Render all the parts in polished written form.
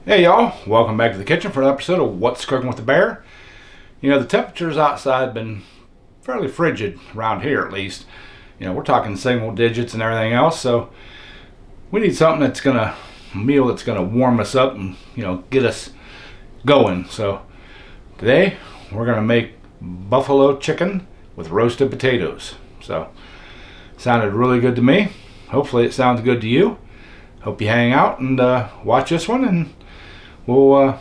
Hey y'all, welcome back to the kitchen for an episode of What's Cooking with the Bear. You know, the temperatures outside have been fairly frigid, around here at least. You know, we're talking single digits and everything else, so we need something that's gonna, a meal that's gonna warm us up and, get us going. So today, we're gonna make buffalo chicken with roasted potatoes. So, sounded really good to me. Hopefully it sounds good to you. Hope you hang out and watch this one, and I'll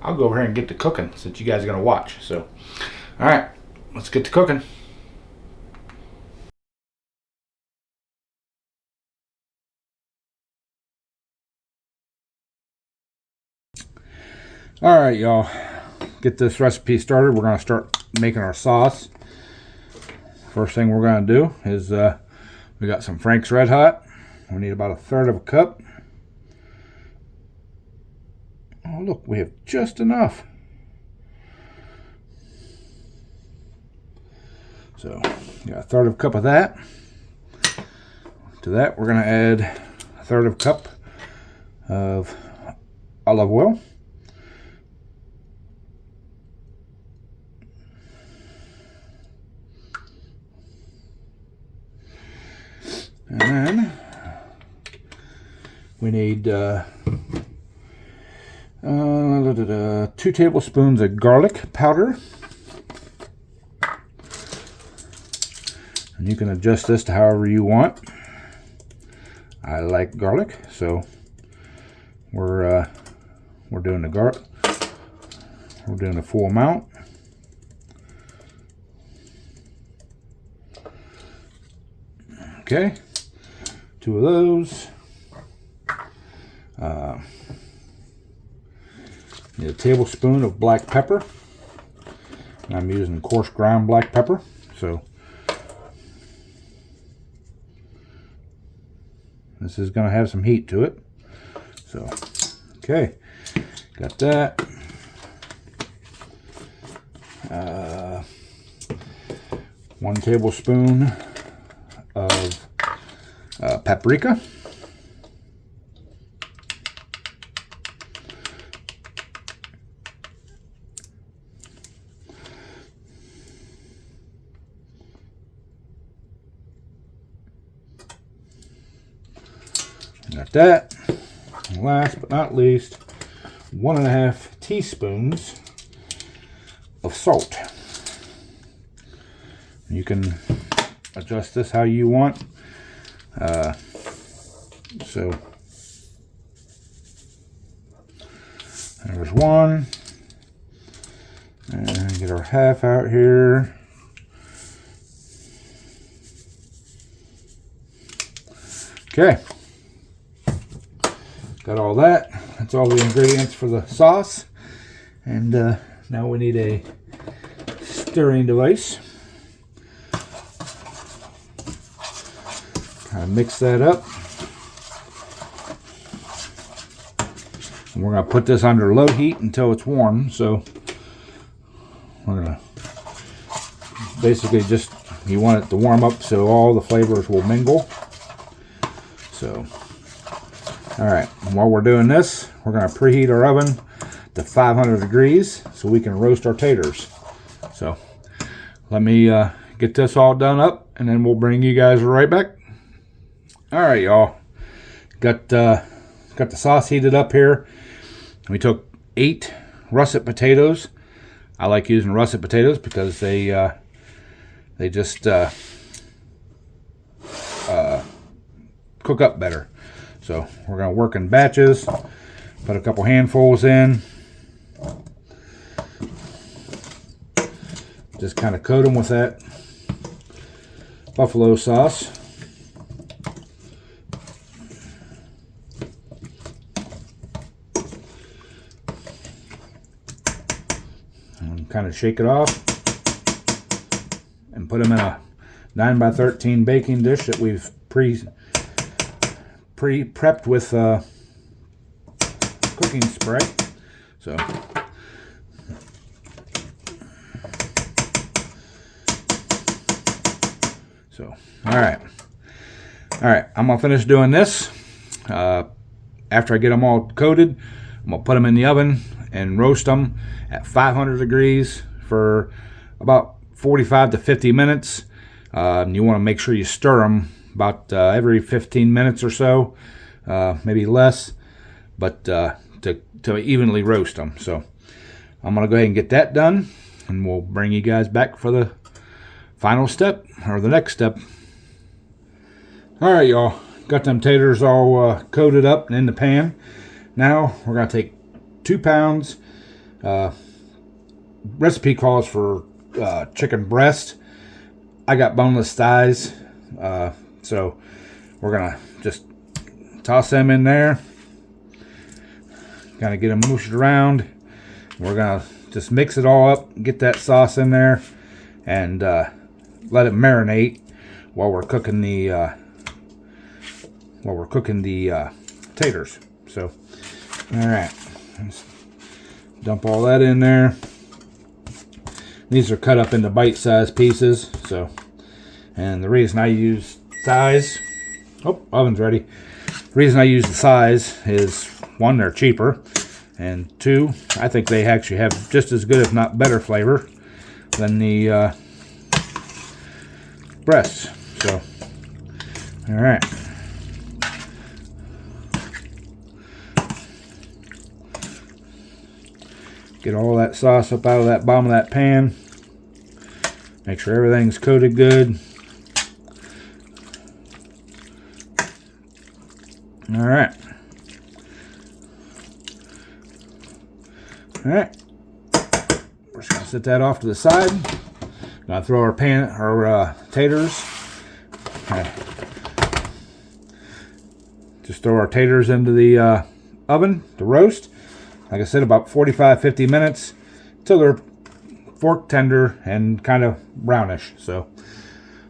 go over here and get to cooking since you guys are gonna watch. So, all right, let's get to cooking. All right, y'all, get this recipe started. We're gonna start making our sauce. First thing we're gonna do is we got some Frank's Red Hot. We need about 1/3 of a cup. Oh, look, we have just enough. So, got 1/3 of a cup of that. To that, we're going to add 1/3 of a cup of olive oil. And then we need 2 tablespoons of garlic powder. And you can adjust this to however you want. I like garlic, so we're doing the garlic. We're doing the full amount. Okay, 2 of those. Need a tablespoon of black pepper. I'm using coarse ground black pepper, so this is going to have some heat to it. So, okay, got that. 1 tablespoon of paprika. Got that. And last but not least, 1.5 teaspoons of salt. You can adjust this how you want. So there's 1. And get our half out here. Okay. Got all that. That's all the ingredients for the sauce. And now we need a stirring device. Kind of mix that up. And we're going to put this under low heat until it's warm. So we're going to basically just, you want it to warm up so all the flavors will mingle. So, all right, and while we're doing this, we're going to preheat our oven to 500 degrees so we can roast our taters. So let me get this all done up, and then we'll bring you guys right back. All right, y'all, got the sauce heated up here. We took 8 russet potatoes. I like using russet potatoes because they just cook up better. So we're going to work in batches. Put a couple handfuls in. Just kind of coat them with that buffalo sauce. And kind of shake it off. And put them in a 9x13 baking dish that we've pre-prepped with cooking spray. So all right, I'm gonna finish doing this. After I get them all coated, I'm gonna put them in the oven and roast them at 500 degrees for about 45 to 50 minutes. You want to make sure you stir them about every 15 minutes or so, maybe less, but to evenly roast them. So I'm gonna go ahead and get that done, and we'll bring you guys back for the final step, or the next step. All right, y'all, got them taters all coated up and in the pan. Now we're gonna take 2 pounds. Recipe calls for chicken breast. I got boneless thighs, so we're gonna just toss them in there. Kind of get them mushed around. We're gonna just mix it all up, get that sauce in there, and let it marinate while we're cooking the taters. So, all right, let's dump all that in there. These are cut up into bite-sized pieces. So, and the reason I use thighs, oven's ready. The reason I use the thighs is, 1, they're cheaper, and 2, I think they actually have just as good, if not better, flavor than the breasts. So, all right. Get all that sauce up out of that bottom of that pan. Make sure everything's coated good. All right. All right. We're just gonna set that off to the side. Gonna throw our taters. Just throw our taters into the oven to roast. Like I said, about 45-50 minutes till they're fork tender and kind of brownish. So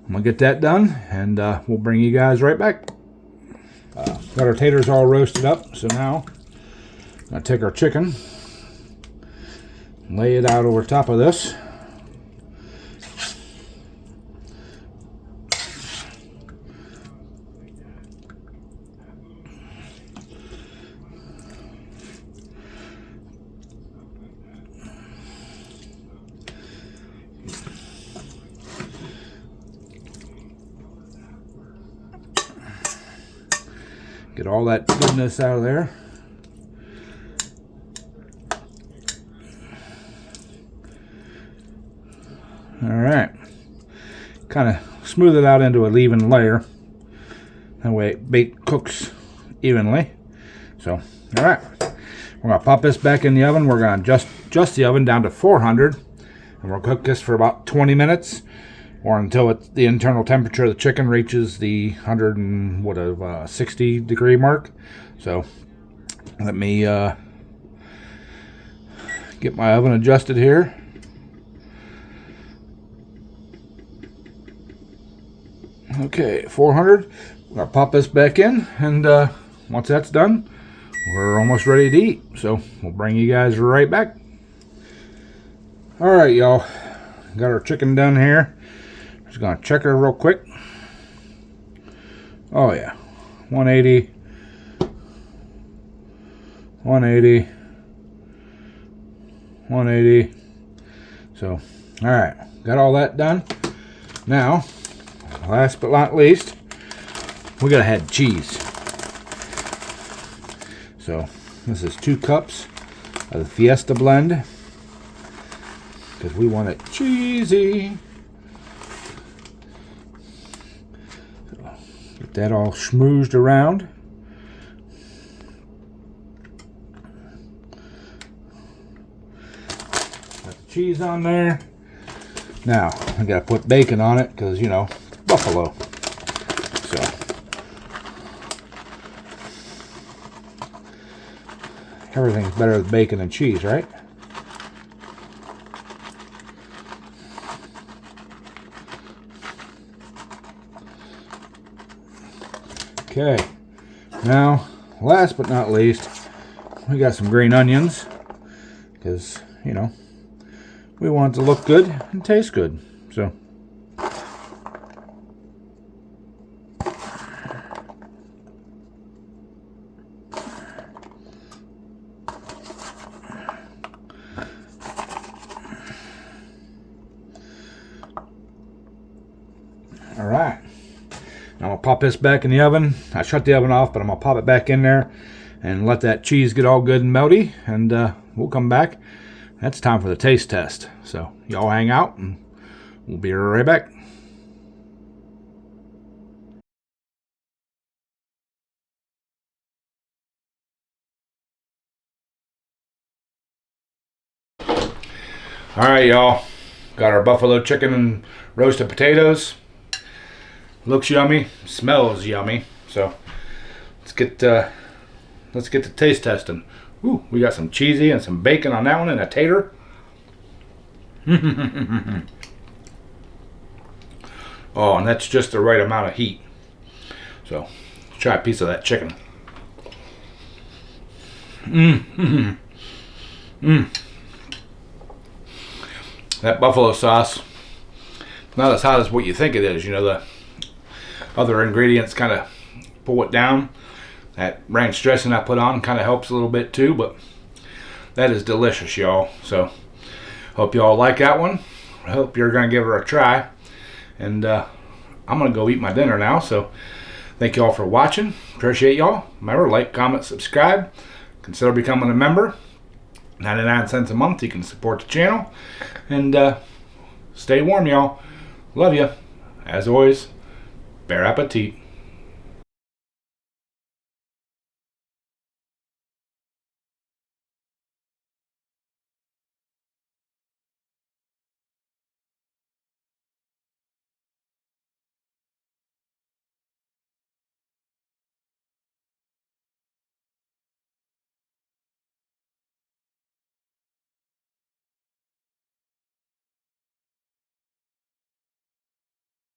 I'm gonna get that done, and we'll bring you guys right back. Got our taters all roasted up, so now I'm gonna take our chicken, lay it out over top of this. Get all that goodness out of there. All right. Kind of smooth it out into an even layer. That way it cooks evenly. So, all right. We're going to pop this back in the oven. We're going to adjust the oven down to 400. And we'll cook this for about 20 minutes. Or until the internal temperature of the chicken reaches the 160 degree mark. So let me get my oven adjusted here. Okay, 400. We're gonna pop this back in, and once that's done, we're almost ready to eat. So we'll bring you guys right back. All right, y'all, got our chicken done here. Just gonna check her real quick. Oh yeah, 180, 180, 180. So, all right, got all that done. Now, last but not least, we gotta add cheese. So, this is 2 cups of the Fiesta blend, because we want it cheesy. Get that all schmoozed around. Got the cheese on there. Now, I gotta put bacon on it because, you know, buffalo. So, everything's better with bacon and cheese, right? Okay, now last but not least, we got some green onions because, you know, we want it to look good and taste good. So, pop this back in the oven. I shut the oven off, but I'm gonna pop it back in there and let that cheese get all good and melty, and we'll come back. That's time for the taste test. So y'all hang out and we'll be right back. All right, y'all. Got our buffalo chicken and roasted potatoes. Looks yummy, smells yummy. So let's get the taste testing. Ooh, we got some cheesy and some bacon on that one and a tater. Oh, and that's just the right amount of heat. So let's try a piece of that chicken. That buffalo sauce, not as hot as what you think it is. You know, the other ingredients kind of pull it down. That ranch dressing I put on kind of helps a little bit too, but that is delicious, y'all. So hope y'all like that one. I hope you're gonna give her a try. And I'm gonna go eat my dinner now. So thank y'all for watching. Appreciate y'all. Remember, like, comment, subscribe. Consider becoming a member. 99 cents a month. You can support the channel. And stay warm, y'all. Love ya. As always, bear appetit.